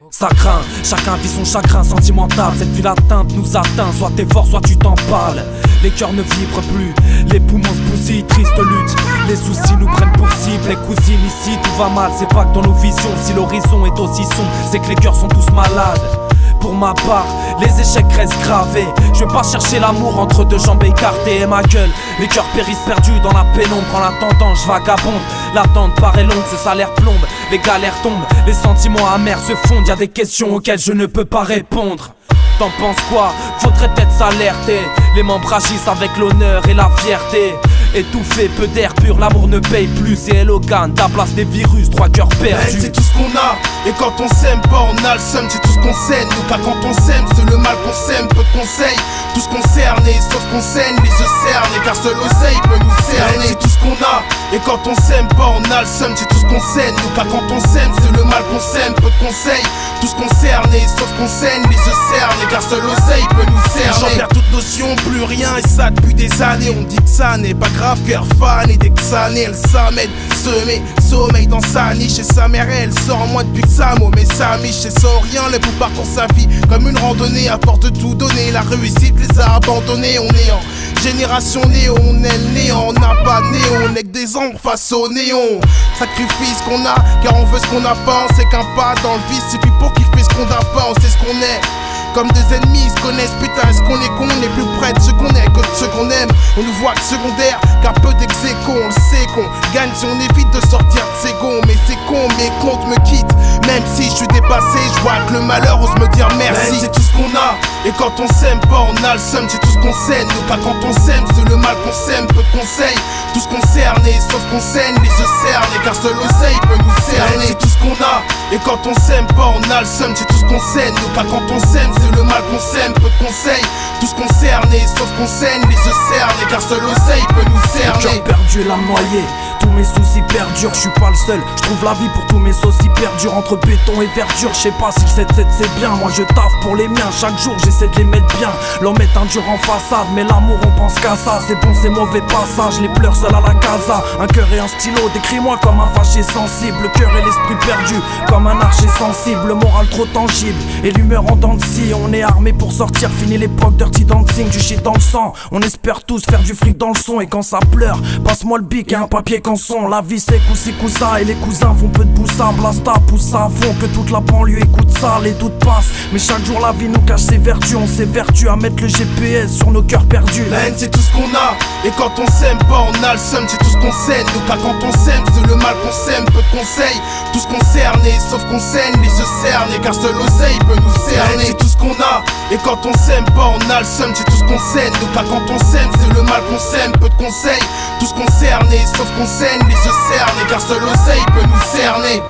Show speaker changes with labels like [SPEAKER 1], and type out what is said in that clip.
[SPEAKER 1] Ça craint, chacun vit son chagrin sentimental. Cette ville atteinte nous atteint, soit t'es fort, soit tu t'emballes. Les cœurs ne vibrent plus, les poumons se bousillent, triste lutte. Les soucis nous prennent pour cible, les cousines ici tout va mal. C'est pas que dans nos visions, si l'horizon est aussi sombre, c'est que les cœurs sont tous malades. Pour ma part, les échecs restent gravés. Je vais pas chercher l'amour entre deux jambes écartées. Et ma gueule, les cœurs périssent perdus dans la pénombre. En l'attendant, je vagabonde. L'attente paraît longue, ce salaire plombe. Les galères tombent, les sentiments amers se fondent. Y'a des questions auxquelles je ne peux pas répondre. T'en penses quoi? Faudrait peut-être s'alerter. Les membres agissent avec l'honneur et la fierté. Étouffé, peu d'air pur, l'amour ne paye plus. Et Elogan, ta place des virus, 3 cœurs perdus.
[SPEAKER 2] C'est tout ce qu'on a, et quand on s'aime pas on a le seum. C'est tout ce qu'on saigne, nous car quand on s'aime c'est le mal qu'on sème. Peu de conseils, tous concernés, sauf qu'on saigne les yeux cernés. Car seul l'oseille peut nous cerner. C'est tout ce qu'on a, et quand on s'aime pas on a le seum. C'est tout ce qu'on saigne, nous car quand on s'aime c'est le mal qu'on sème. Peu de conseils, tous concernés, sauf qu'on saigne les yeux cernés. Car seul l'oseille peut nous cerner. J'en perds toute notion, plus rien, et ça depuis des années. On dit que ça n'est pas grave, cœur fan, et dès que ça naît, elle s'amène. Semé, sommeil dans sa niche, et sa mère elle sort moins depuis que sa môme et sa miche. Et sans rien, les bouts parcourent sa vie comme une randonnée, à force de tout donner. La réussite les a abandonnés, on est en génération néo, on est le néant, on n'a pas né, on est que des ombres face au néon. Sacrifice qu'on a, car on veut ce qu'on n'a pas. On sait qu'un pas dans le vice suffit pour kiffer ce qu'on n'a pas. On sait ce qu'on est. Comme des ennemis, ils se connaissent, putain, est-ce qu'on est con? On est plus près de ce qu'on est que de ce qu'on aime. On nous voit que secondaire, car peu d'ex-échos, on le sait qu'on gagne si on évite de sortir de ses gonds. Mais c'est con, mes comptes me quittent. Même si je suis dépassé, je vois que le malheur ose me dire merci. C'est tout ce qu'on a, et quand on s'aime pas on a le seum. C'est tout ce qu'on saigne, nous car quand on s'aime c'est le mal qu'on sème. Peu de conseils, tous concernés, sauf qu'on saigne les yeux cernés. Car seul l'oseille peut nous cerner. C'est tout ce qu'on a, et quand on s'aime pas on a le seum. C'est tout ce qu'on saigne, nous car quand on s'aime c'est le mal qu'on sème. Peu de conseils, tous concernés, sauf qu'on saigne les yeux cernés. Car seul l'oseille peut nous cerner.
[SPEAKER 1] Le cœur perdu, l'âme noyée, tous mes soucis perdurent. Je suis pas le seul, je trouve la vie pour tous mes soucis perdurent. Entre béton et verdure, je sais pas si le 7-7 c'est bien. Moi je taffe pour les miens, chaque jour j'essaie de les mettre bien. L'homme est un dur en façade, mais l'amour on pense qu'à ça. C'est bon, c'est mauvais passage, les pleurs seuls à la casa. Un cœur et un stylo, décris-moi comme un fâché sensible. Le cœur et l'esprit perdu, comme un archer sensible. Le moral trop tangible, et l'humeur en dents de scie. On est armé pour sortir, fini l'époque dirty dancing. Du shit dans le sang, on espère tous faire du fric dans le son. Et quand ça pleure, passe-moi le bic et un papier canson. La vie c'est coussi coussa, et les cousins font peu de boussa. Blasta pousse ça à fond, que toute la banlieue écoute ça. Les doutes passent, mais chaque jour la vie nous cache ses vertus. On s'évertue à mettre le GPS sur nos cœurs perdus.
[SPEAKER 2] La haine c'est tout ce qu'on a, et quand on s'aime pas on a le seum. C'est tout ce qu'on saigne, nous car quand on s'aime c'est le mal qu'on sème. Peu de conseils, tous concernés, sauf qu'on saigne les yeux cernés. Car seul l'oseille peut nous cerner. C'est tout ce qu'on a, et quand on s'aime pas on a le seum. C'est tout ce qu'on saigne, nous car quand on s'aime c'est le mal qu'on sème. Peu de conseils, tous concernés, sauf qu'on saigne les yeux cernés. Car seul l'oseille peut nous cerner.